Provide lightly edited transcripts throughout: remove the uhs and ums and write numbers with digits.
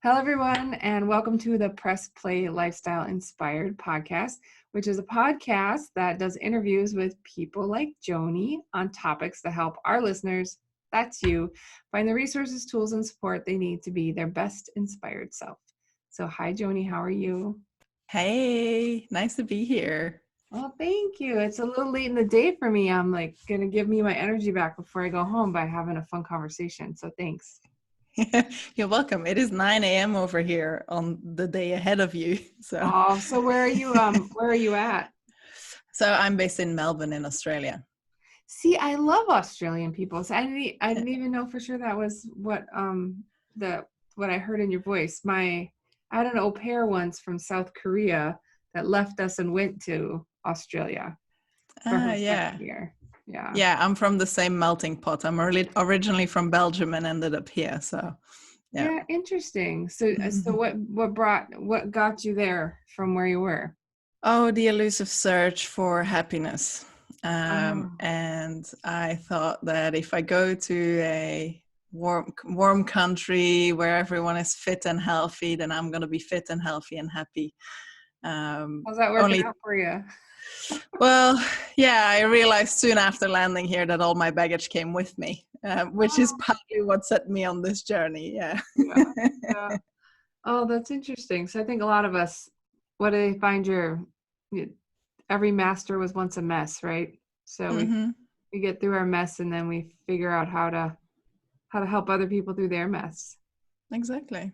Hello, everyone, and welcome to the Press Play Lifestyle Inspired podcast, which is a podcast that does interviews with people like Joni on topics that help our listeners, that's you, find the resources, tools, and support they need to be their best inspired self. So, hi, Joni, how are you? Hey, nice to be here. Well, thank you. It's a little late in the day for me. I'm like going to give me my energy back before I go home by having a fun conversation. So, thanks. You're welcome. It is 9 a.m. over here on the day ahead of you. So where are you? Where are you at? So I'm based in Melbourne in Australia. See, I love Australian people. So I didn't even know for sure that was what I heard in your voice. I had an au pair once from South Korea that left us and went to Australia for her Yeah. second year. Yeah. Yeah, I'm from the same melting pot. I'm originally from Belgium and ended up here. So Yeah, interesting. So what got you there from where you were? Oh, the elusive search for happiness. Oh. And I thought that if I go to a warm country where everyone is fit and healthy, then I'm going to be fit and healthy and happy. How's that working out for you? Well, yeah, I realized soon after landing here that all my baggage came with me, which is partly what set me on this journey. Yeah. Yeah. Oh, that's interesting. So I think a lot of us, what do they find every master was once a mess, right? So we get through our mess and then we figure out how to help other people through their mess. Exactly.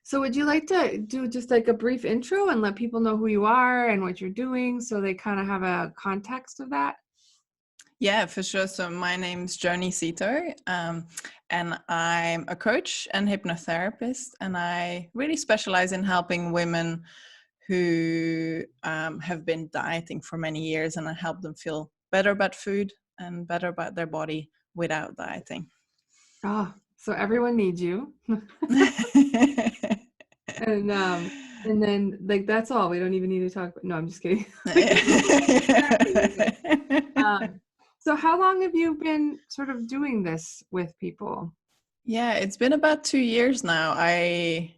So would you like to do just like a brief intro and let people know who you are and what you're doing so they kind of have a context of that? Yeah, for sure. So my name's Joni Seeto, and I'm a coach and hypnotherapist, and I really specialize in helping women who have been dieting for many years, and I help them feel better about food and better about their body without dieting. Oh, so everyone needs you. And then like that's all. We don't even need to talk. No, I'm just kidding. So how long have you been sort of doing this with people? Yeah, it's been about 2 years now. I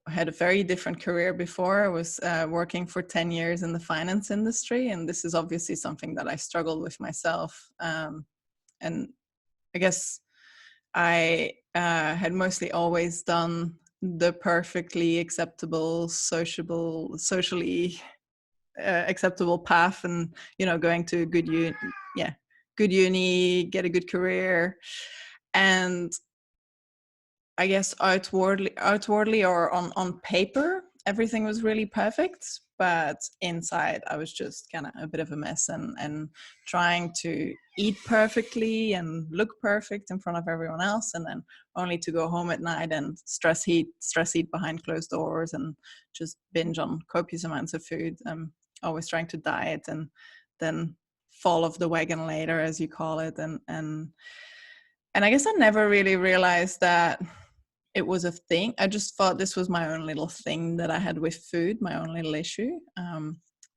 had a very different career before. I was working for 10 years in the finance industry, and this is obviously something that I struggled with myself. And I guess I had mostly always done the perfectly acceptable, socially acceptable path, and going to a good uni, get a good career, and I guess outwardly or on paper, everything was really perfect, but inside I was just kind of a bit of a mess and trying to eat perfectly and look perfect in front of everyone else, and then only to go home at night and stress eat behind closed doors and just binge on copious amounts of food. Always trying to diet and then fall off the wagon later, as you call it, and I guess I never really realized that it was a thing. I just thought this was my own little thing that I had with food, my own little issue.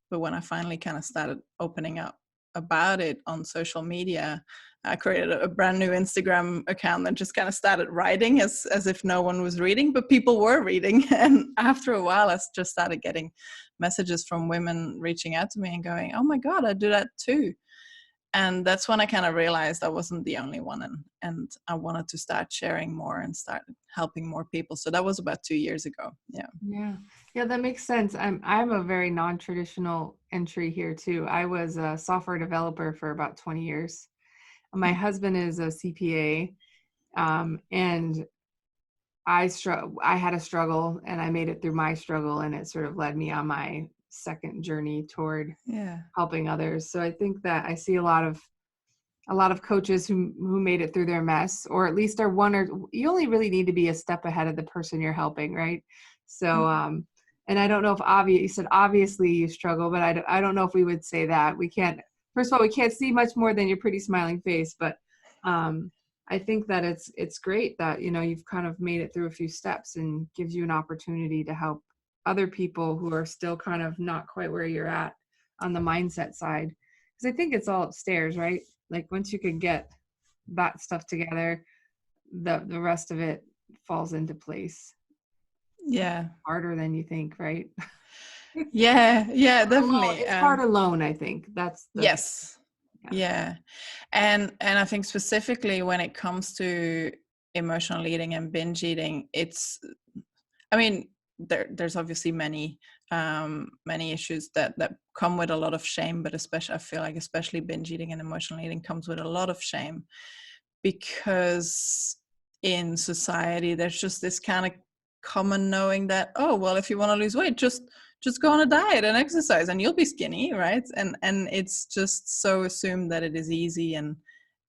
But when I finally kind of started opening up about it on social media, I created a brand new Instagram account and just kind of started writing as if no one was reading, but people were reading. And after a while, I just started getting messages from women reaching out to me and going, "Oh my God, I do that too." And that's when I kind of realized I wasn't the only one, and I wanted to start sharing more and start helping more people. So that was about 2 years ago. Yeah, that makes sense. I'm a very non-traditional entry here too. I was a software developer for about 20 years. My husband is a CPA, and I had a struggle, and I made it through my struggle, and it sort of led me on my second journey toward helping others. So I think that I see a lot of coaches who made it through their mess, or at least you only really need to be a step ahead of the person you're helping, right? So and I don't know if you said obviously you struggle, but I don't know if we would say that. First of all, we can't see much more than your pretty smiling face, but I think that it's great that you've kind of made it through a few steps and gives you an opportunity to help other people who are still kind of not quite where you're at on the mindset side, because I think it's all upstairs, right? Like once you can get that stuff together, the rest of it falls into place. Yeah. Harder than you think, right? Yeah. Yeah, Alone. definitely. It's hard alone, I think. That's the thing. Yes. Yeah. Yeah. And I think specifically when it comes to emotional eating and binge eating, I mean, there's obviously many issues that come with a lot of shame, but especially I feel like especially binge eating and emotional eating comes with a lot of shame, because in society there's just this kind of common knowing that, oh well, if you want to lose weight, just go on a diet and exercise and you'll be skinny, right? And it's just so assumed that it is easy, and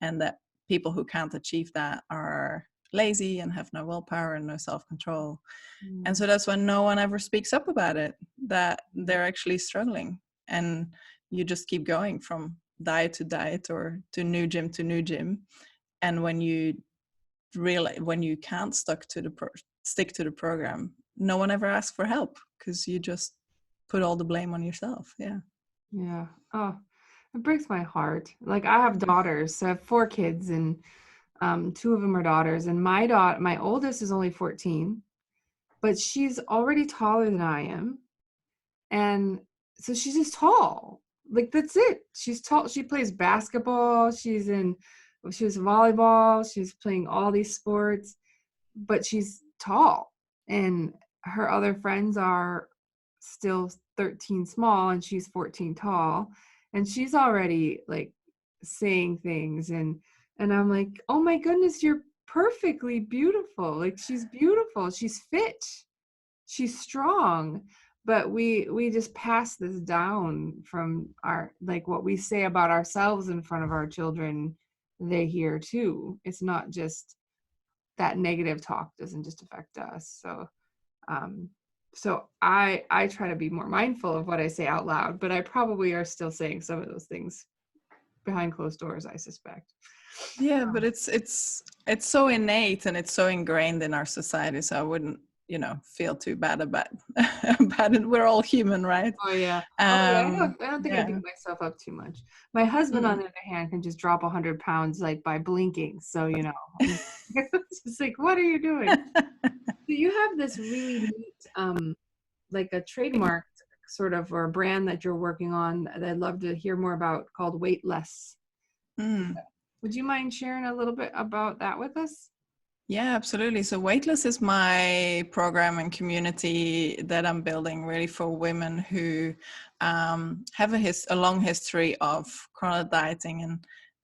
that people who can't achieve that are lazy and have no willpower and no self-control. And Mm. so that's when no one ever speaks up about it, that they're actually struggling. And you just keep going from diet to diet or to new gym to new gym. And when you realize, when you can't stick to the program, no one ever asks for help, because you just put all the blame on yourself. Yeah. Yeah. Oh, it breaks my heart. Like I have daughters, so I have 4 kids, and two of them are daughters. And my oldest is only 14, but she's already taller than I am. And so she's just tall. Like that's it. She's tall. She plays basketball. She was volleyball. She's playing all these sports, but she's tall. And her other friends are still 13 small and she's 14 tall. And she's already like saying things, and I'm like, "Oh my goodness, you're perfectly beautiful." Like she's beautiful. She's fit. She's strong. But we just pass this down from our, like what we say about ourselves in front of our children, they hear too. It's not just that negative talk doesn't just affect us. Um so I try to be more mindful of what I say out loud, but I probably are still saying some of those things behind closed doors, I suspect. Yeah, but it's so innate and it's so ingrained in our society, so I wouldn't, feel too bad about about it. We're all human, right? Oh yeah. Oh yeah. I don't think I Yeah. beat myself up too much. My husband, on Mm. the other hand, can just drop 100 pounds like by blinking. So it's just like, what are you doing? So you have this really neat, like a trademark sort of, or a brand that you're working on that I'd love to hear more about, called Weightless. Mm. Would you mind sharing a little bit about that with us? Yeah, absolutely. So Weightless is my program and community that I'm building really for women who have a long history of chronic dieting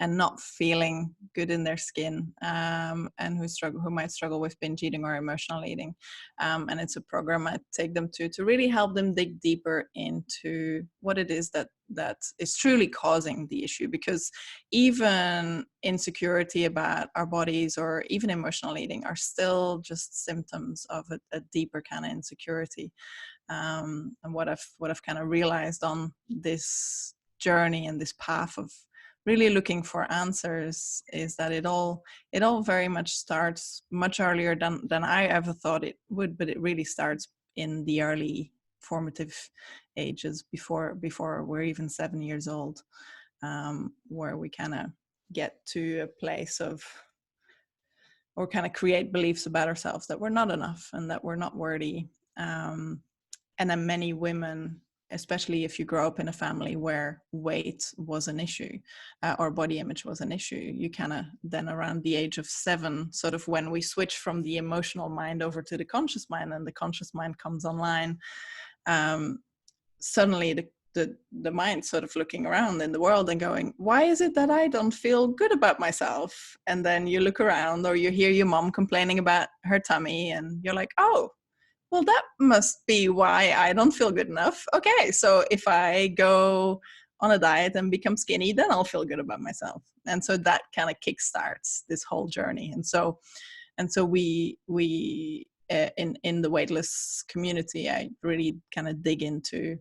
and not feeling good in their skin, and who might struggle with binge eating or emotional eating. And it's a program I take them to really help them dig deeper into what it is that is truly causing the issue, because even insecurity about our bodies or even emotional eating are still just symptoms of a deeper kind of insecurity. And what I've kind of realized on this journey and this path of really looking for answers is that it all very much starts much earlier than I ever thought it would, but it really starts in the early formative ages, before we're even 7 years old, where we kind of get to a place of, or kind of create beliefs about ourselves that we're not enough and that we're not worthy. And then many women, especially if you grow up in a family where weight was an issue, or body image was an issue, you kind of then around the age of 7, sort of when we switch from the emotional mind over to the conscious mind and the conscious mind comes online, um, suddenly the mind sort of looking around in the world and going, why is it that I don't feel good about myself? And then you look around, or you hear your mom complaining about her tummy, and you're like, oh, well, that must be why I don't feel good enough. Okay, so if I go on a diet and become skinny, then I'll feel good about myself. And so that kind of kickstarts this whole journey. And so we in the Weightless community, I really kind of dig into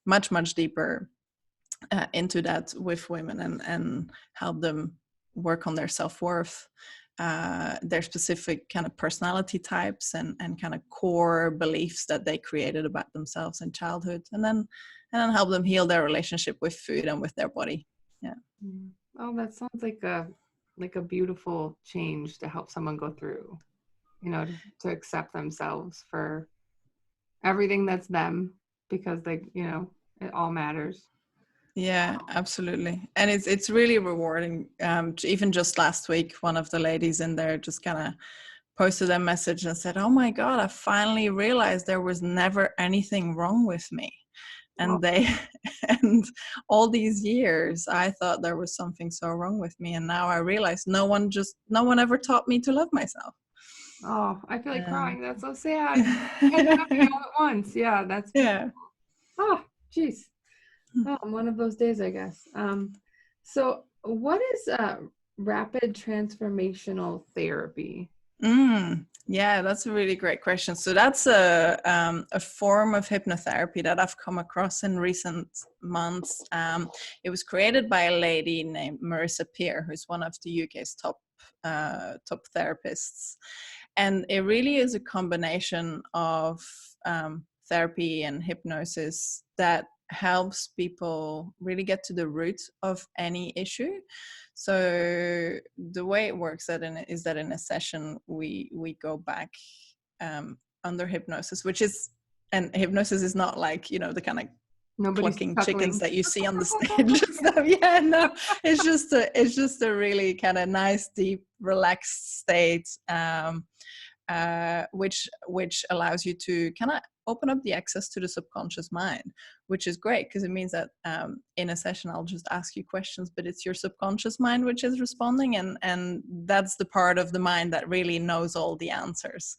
much deeper into that with women, and help them work on their self-worth, their specific kind of personality types, and kind of core beliefs that they created about themselves in childhood, and then help them heal their relationship with food and with their body. Yeah. Mm. Oh, that sounds like a beautiful change to help someone go through, to accept themselves for everything that's them, because they, it all matters. Yeah, absolutely. And it's really rewarding. Even just last week, one of the ladies in there just kind of posted a message and said, "Oh my God, I finally realized there was never anything wrong with me." And they, and all these years, I thought there was something so wrong with me. And now I realize no one ever taught me to love myself. Oh, I feel like crying. That's so sad. And happy all at once. Yeah, that's yeah. oh, geez. Oh, one of those days, I guess. So what is rapid transformational therapy? Yeah, that's a really great question. So that's a form of hypnotherapy that I've come across in recent months. It was created by a lady named Marissa Peer, who's one of the UK's top therapists, and it really is a combination of therapy and hypnosis that helps people really get to the root of any issue. So the way it works is that in a session we go back under hypnosis, and hypnosis is not like, the kind of Nobody's clucking chickens chuckling. that you see on the stage. So, yeah, no, it's just a really kind of nice, deep, relaxed state, which allows you to kind of open up the access to the subconscious mind, which is great because it means that in a session I'll just ask you questions, but it's your subconscious mind which is responding, and that's the part of the mind that really knows all the answers,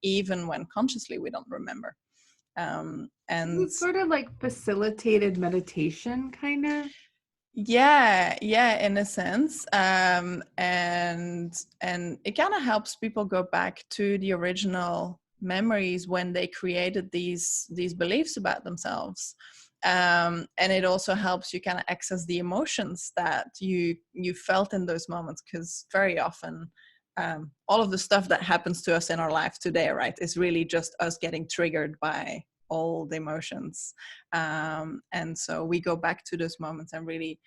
even when consciously we don't remember. And It's sort of like facilitated meditation, kind of. yeah, in a sense, and it kind of helps people go back to the original memories when they created these beliefs about themselves, and it also helps you kind of access the emotions that you felt in those moments, because very often all of the stuff that happens to us in our life today, right, is really just us getting triggered by old emotions, and so we go back to those moments and really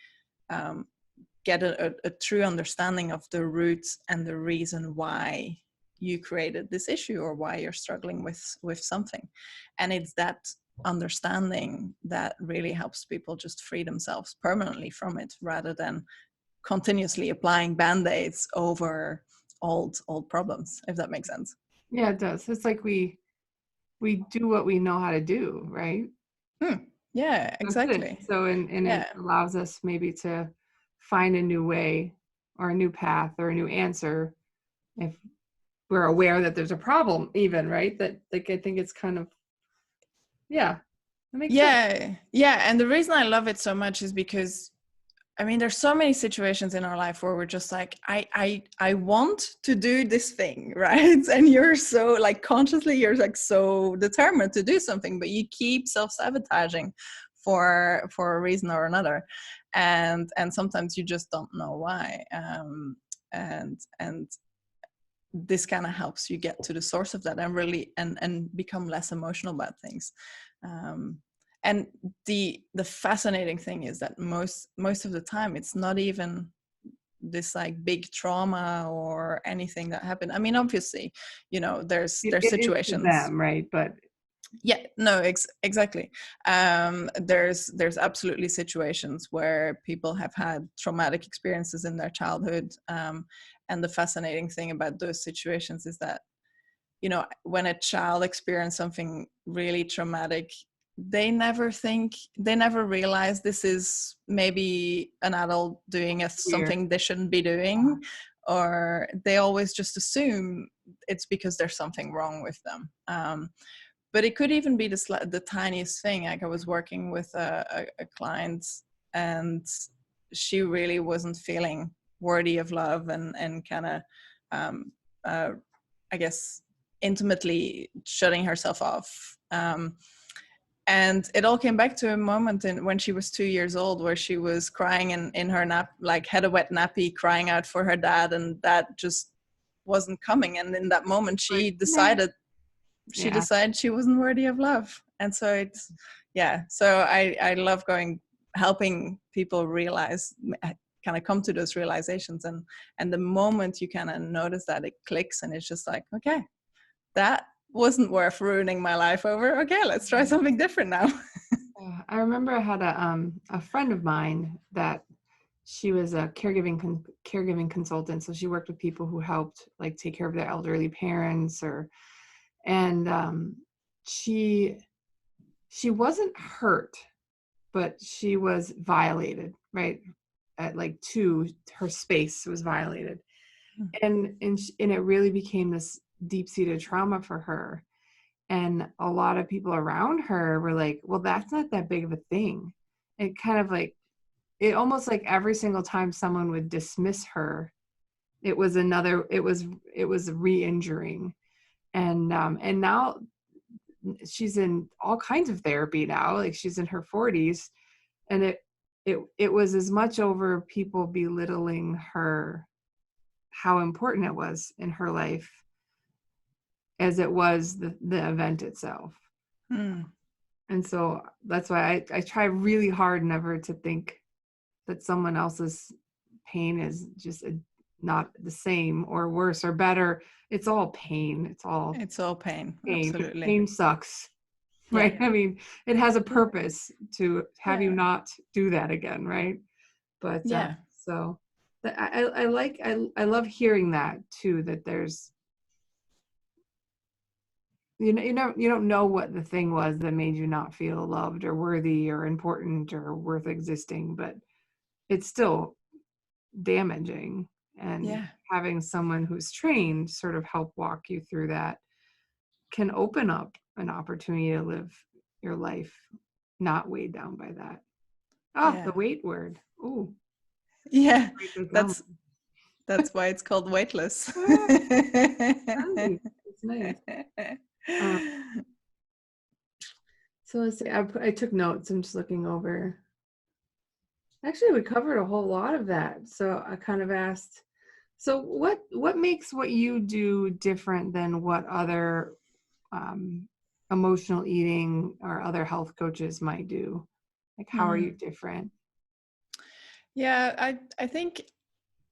get a true understanding of the roots and the reason why you created this issue or why you're struggling with something. And it's that understanding that really helps people just free themselves permanently from it, rather than continuously applying band-aids over old problems, if that makes sense. Yeah, it does. It's like we do what we know how to do, right? Yeah, That's it. exactly. So, and it Yeah. allows us maybe to find a new way or a new path or a new answer if we're aware that there's a problem, even, right? That, like, I think it's kind of, yeah, that makes sense. Yeah, and the reason I love it so much is because, I mean, there's so many situations in our life where we're just like, I want to do this thing, right? And you're so, like, consciously, you're like so determined to do something, but you keep self-sabotaging for a reason or another, and sometimes you just don't know why. And this kind of helps you get to the source of that and really and become less emotional about things. And the fascinating thing is that most of the time it's not even this like big trauma or anything that happened. I mean, obviously, there's It is to situations. them, right? But Yeah, no, exactly. There's absolutely situations where people have had traumatic experiences in their childhood, and the fascinating thing about those situations is that, when a child experiences something really traumatic, they never realize this is maybe an adult doing weird. something they shouldn't be doing, or they always just assume it's because there's something wrong with them. But it could even be the tiniest thing. Like, I was working with a client, and she really wasn't feeling worthy of love, and kind of, I guess, intimately shutting herself off. And it all came back to a moment when she was 2 years old, where she was crying in her nap, like had a wet nappy, crying out for her dad, and that just wasn't coming. And in that moment, she decided she wasn't worthy of love. And so so I love helping people realize, kind of come to those realizations, and the moment you kind of notice that, it clicks, and it's just like, okay, that wasn't worth ruining my life over. Okay, let's try something different now. I remember I had a friend of mine that she was a caregiving consultant. So she worked with people who helped like take care of their elderly parents and she wasn't hurt, but she was violated, right? At like her space was violated. And it really became this deep-seated trauma for her. And a lot of people around her were like, well, that's not that big of a thing. It kind of like, it almost like every single time someone would dismiss her, it was re-injuring. And now she's in all kinds of therapy now, like she's in her 40s. And it was as much over people belittling her, how important it was in her life, as it was the event itself. And so that's why I try really hard never to think that someone else's pain is just not the same or worse or better. It's all pain. It's all pain. Pain. Absolutely. Pain sucks, right? Yeah. I mean, it has a purpose to have you not do that again, right? But yeah. So I love hearing that too, that there's, you don't know what the thing was that made you not feel loved or worthy or important or worth existing, but it's still damaging. And having someone who's trained sort of help walk you through that can open up an opportunity to live your life not weighed down by that. The weight word. Oh, yeah, that's why it's called Weightless. It's nice. So let's see, I took notes. I'm just looking over. Actually, we covered a whole lot of that. So I kind of asked, so what makes what you do different than what other emotional eating or other health coaches might do? Like, how are you different? Yeah, I think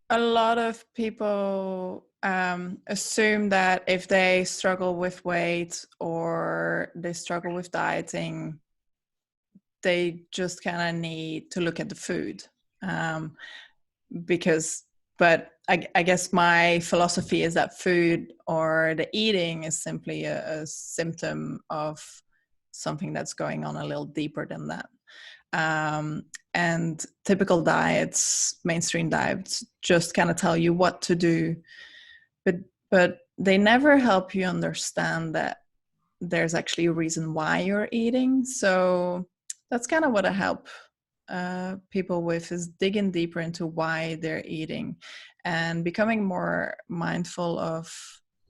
a lot of people assume that if they struggle with weight or they struggle with dieting, they just kind of need to look at the food. But I guess my philosophy is that food or the eating is simply a symptom of something that's going on a little deeper than that. And typical diets, mainstream diets, just kind of tell you what to do, but they never help you understand that there's actually a reason why you're eating. So that's kind of what I help people with, is digging deeper into why they're eating and becoming more mindful of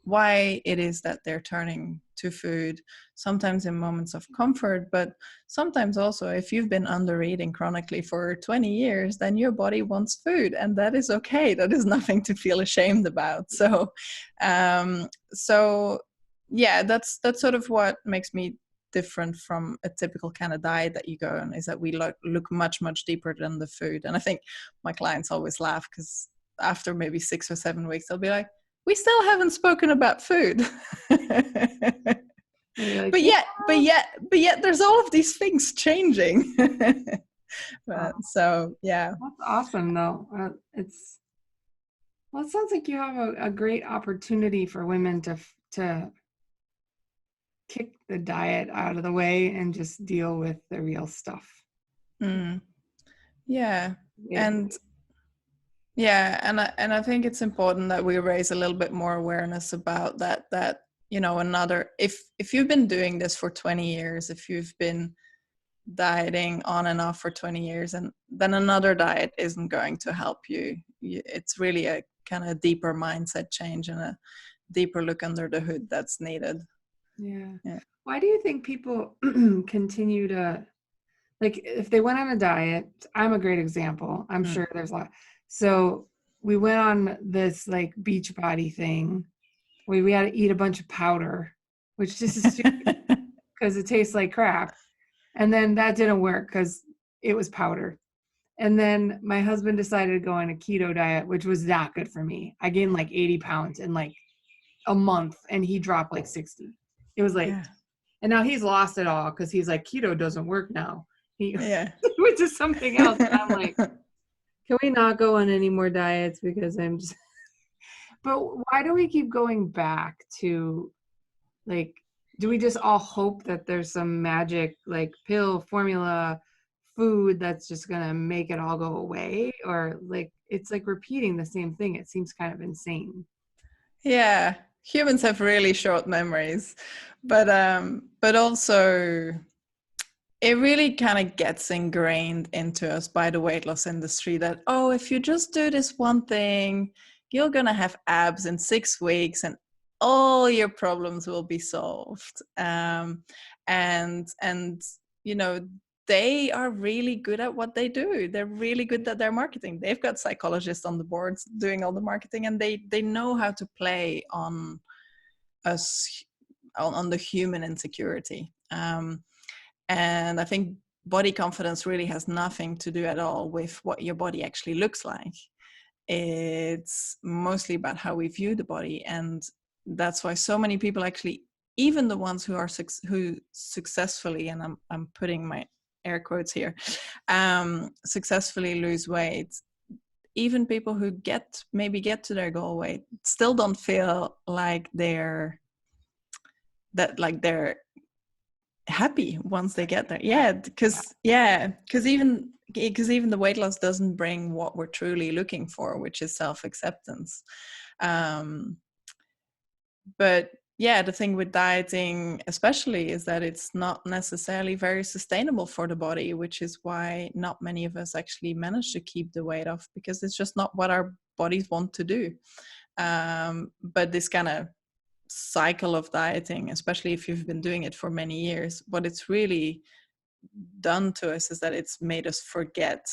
why it is that they're turning to food, sometimes in moments of comfort, but sometimes also if you've been under eating chronically for 20 years, then your body wants food, and that is okay. That is nothing to feel ashamed about. So yeah, that's sort of what makes me different from a typical kind of diet that you go on, is that we look much deeper than the food. And I think my clients always laugh, because after maybe 6 or 7 weeks they'll be like, we still haven't spoken about food. Like, but yet there's all of these things changing. So yeah, that's awesome though. It sounds like you have a great opportunity for women to kick the diet out of the way and just deal with the real stuff. Yeah. And I think it's important that we raise a little bit more awareness about that if you've been doing this for 20 years, if you've been dieting on and off for 20 years, and then another diet isn't going to help you. It's really a kind of deeper mindset change and a deeper look under the hood that's needed. Yeah. Why do you think people continue to, like, if they went on a diet? I'm a great example. I'm sure there's a lot. So we went on this like beach body thing. We had to eat a bunch of powder, which just is stupid because it tastes like crap. And then that didn't work because it was powder. And then my husband decided to go on a keto diet, which was not good for me. I gained like 80 pounds in like a month, and he dropped like 60. It was like, Yeah. and now he's lost it all because he's like, keto doesn't work now. He Yeah. went to something else. And I'm like, can we not go on any more diets? Because I'm just, but why do we keep going back to, like, do we just all hope that there's some magic like pill formula food that's just going to make it all go away? Or like, it's like repeating the same thing. It seems kind of insane. Yeah, humans have really short memories, but also it really kind of gets ingrained into us by the weight loss industry that, oh, if you just do this one thing, you're gonna have abs in 6 weeks and all your problems will be solved. And you know, they are really good at what they do. They're really good at their marketing. They've got psychologists on the boards doing all the marketing, and they know how to play on us, on the human insecurity. And I think body confidence really has nothing to do at all with what your body actually looks like. It's mostly about how we view the body. And that's why so many people actually, even the ones who are who successfully, and I'm putting my air quotes here, successfully lose weight, even people who maybe get to their goal weight still don't feel like they're happy once they get there. Because even the weight loss doesn't bring what we're truly looking for, which is self-acceptance. But yeah, the thing with dieting especially is that it's not necessarily very sustainable for the body, which is why not many of us actually manage to keep the weight off, because it's just not what our bodies want to do. But this kind of cycle of dieting, especially if you've been doing it for many years, what it's really done to us is that it's made us forget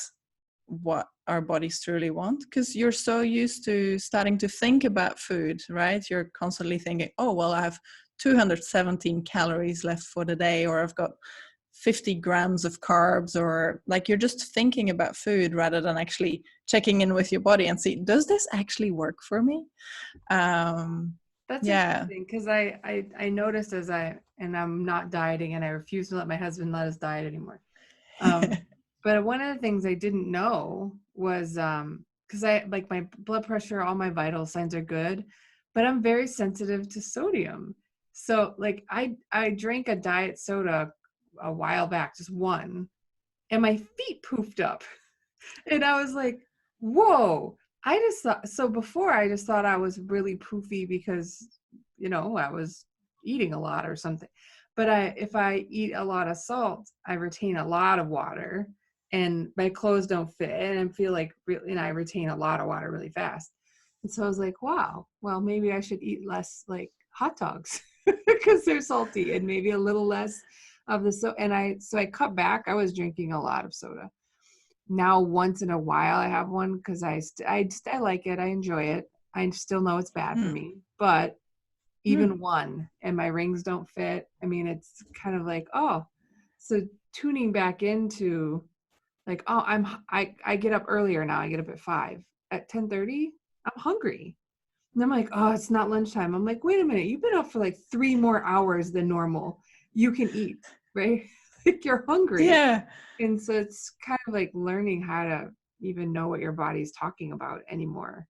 what our bodies truly want, because you're so used to starting to think about food, right? You're constantly thinking, oh, well, I have 217 calories left for the day, or I've got 50 grams of carbs, or like you're just thinking about food rather than actually checking in with your body and see, does this actually work for me? That's Yeah. interesting because I noticed and I'm not dieting, and I refuse to let my husband let us diet anymore. But one of the things I didn't know was because I like my blood pressure, all my vital signs are good, but I'm very sensitive to sodium. So like I drank a diet soda a while back, just one, and my feet poofed up. And I was like, whoa. I just thought, so before I just thought I was really poofy because, I was eating a lot or something. But if I eat a lot of salt, I retain a lot of water and my clothes don't fit and I feel like, and I retain a lot of water really fast. And so I was like, wow, well, maybe I should eat less like hot dogs because they're salty, and maybe a little less of the so I cut back. I was drinking a lot of soda. Now once in a while I have one because I like it, I enjoy it. I still know it's bad for me, but even one and my rings don't fit. I mean, it's kind of like, oh, so tuning back into like, oh, I get up earlier now. I get up at 5. At 10:30 I'm hungry, and I'm like, oh, it's not lunchtime. I'm like, wait a minute, you've been up for like 3 more hours than normal. You can eat, right? Like you're hungry. Yeah. And so it's kind of like learning how to even know what your body's talking about anymore.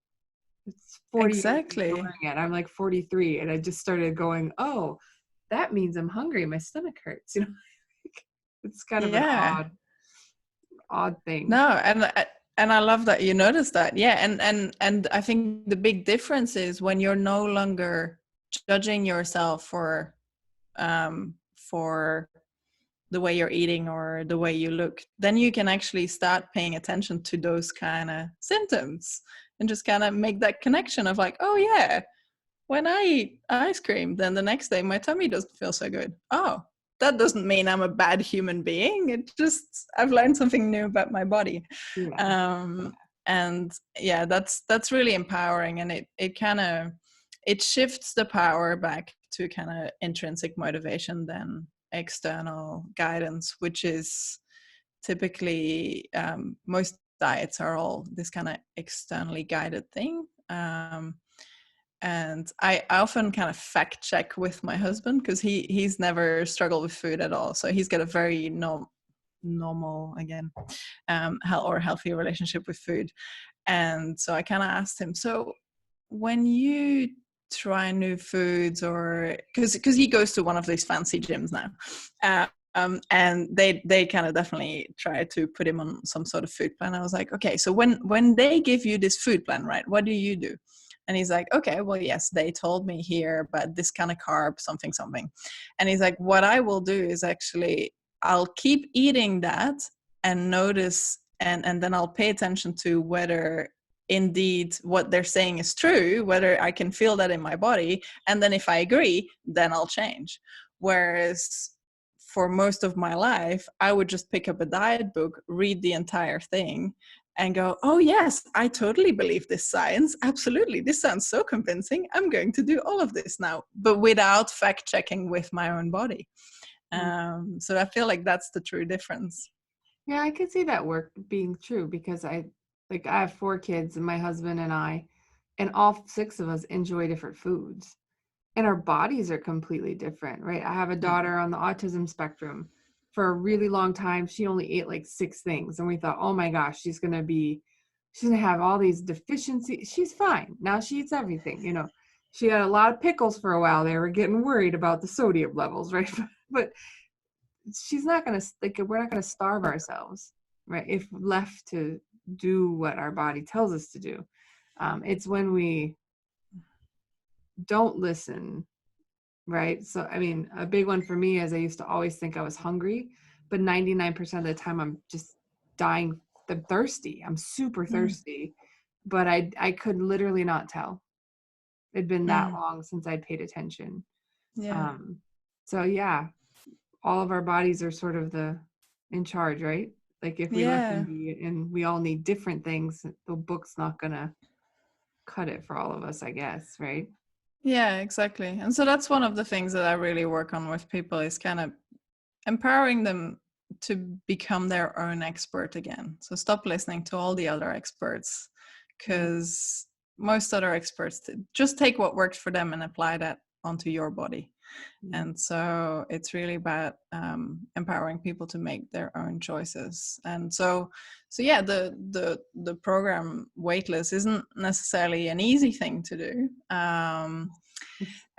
It's 40 years of Exactly. ignoring it. I'm like 43 and I just started going, oh, that means I'm hungry. My stomach hurts. It's kind of an Yeah. odd thing. No, and I love that you noticed that. Yeah, and I think the big difference is when you're no longer judging yourself for the way you're eating or the way you look, then you can actually start paying attention to those kind of symptoms and just kind of make that connection of like, oh yeah, when I eat ice cream, then the next day my tummy doesn't feel so good. Oh, that doesn't mean I'm a bad human being. It just, I've learned something new about my body. Yeah. And yeah, that's really empowering, and it kind of, it shifts the power back to kind of intrinsic motivation than external guidance, which is typically, most diets are all this kind of externally guided thing. And I often kind of fact check with my husband because he's never struggled with food at all. So he's got a very normal, again, healthy relationship with food. And so I kind of asked him, so when you try new foods, or because he goes to one of these fancy gyms now, and they kind of definitely try to put him on some sort of food plan. I was like, okay, so when they give you this food plan, right, what do you do? And he's like, okay, well, yes, they told me here, but this kind of carb, something. And he's like, what I will do is actually, I'll keep eating that and notice, and then I'll pay attention to whether indeed what they're saying is true, whether I can feel that in my body. And then if I agree, then I'll change. Whereas for most of my life, I would just pick up a diet book, read the entire thing, and go, oh yes, I totally believe this science. Absolutely. This sounds so convincing. I'm going to do all of this now, but without fact checking with my own body. So I feel like that's the true difference. Yeah, I could see that work being true because I have 4 kids and my husband and I, and all 6 of us enjoy different foods. And our bodies are completely different, right? I have a daughter on the autism spectrum. For a really long time, she only ate like 6 things. And we thought, oh my gosh, she's going to have all these deficiencies. She's fine. Now she eats everything, you know. She had a lot of pickles for a while. They were getting worried about the sodium levels, right? But she's not going to, like, we're not going to starve ourselves, right? If left to do what our body tells us to do. It's when we don't listen, right? So, I mean, a big one for me is I used to always think I was hungry, but 99% of the time I'm just dying. I'm thirsty. I'm super thirsty, but I could literally not tell. It'd been that long since I'd paid attention. Yeah. So yeah, all of our bodies are sort of in charge, right? Like if we let them Yeah. be, and we all need different things, the book's not gonna cut it for all of us, I guess, right? Yeah, exactly. And so that's one of the things that I really work on with people, is kind of empowering them to become their own expert again. So stop listening to all the other experts, because most other experts just take what works for them and apply that onto your body. And so it's really about empowering people to make their own choices. And so yeah, the program Weightless isn't necessarily an easy thing to do.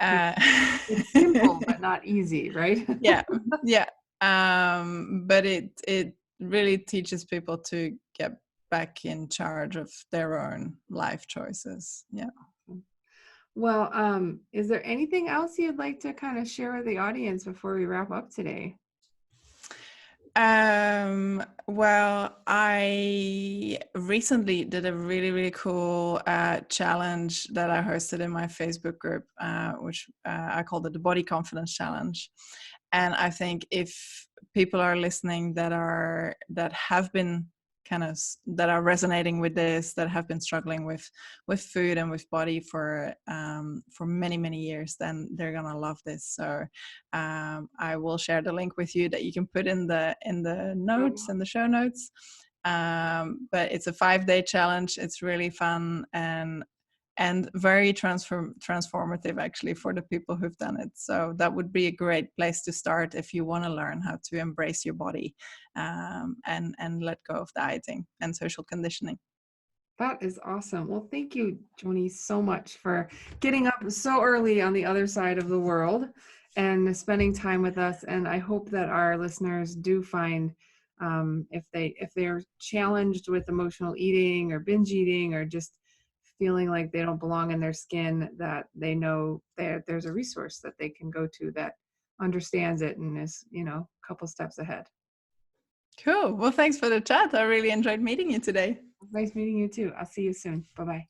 It's simple but not easy, right? Yeah. But it really teaches people to get back in charge of their own life choices. Yeah. Well, is there anything else you'd like to kind of share with the audience before we wrap up today? Well, I recently did a really, really cool challenge that I hosted in my Facebook group, which I called it the Body Confidence Challenge. And I think if people are listening that have been that are resonating with this, that have been struggling with food and with body for many, many years, then they're gonna love this. So I will share the link with you that you can put in the notes, in the show notes. But it's a 5-day challenge. It's really fun and very transformative, actually, for the people who've done it. So that would be a great place to start if you want to learn how to embrace your body and let go of dieting and social conditioning. That is awesome. Well, thank you, Joni, so much for getting up so early on the other side of the world and spending time with us. And I hope that our listeners do find, if they're challenged with emotional eating or binge eating or just feeling like they don't belong in their skin, that they know that there's a resource that they can go to that understands it and is, a couple steps ahead. Cool. Well, thanks for the chat. I really enjoyed meeting you today. Nice meeting you too. I'll see you soon. Bye-bye.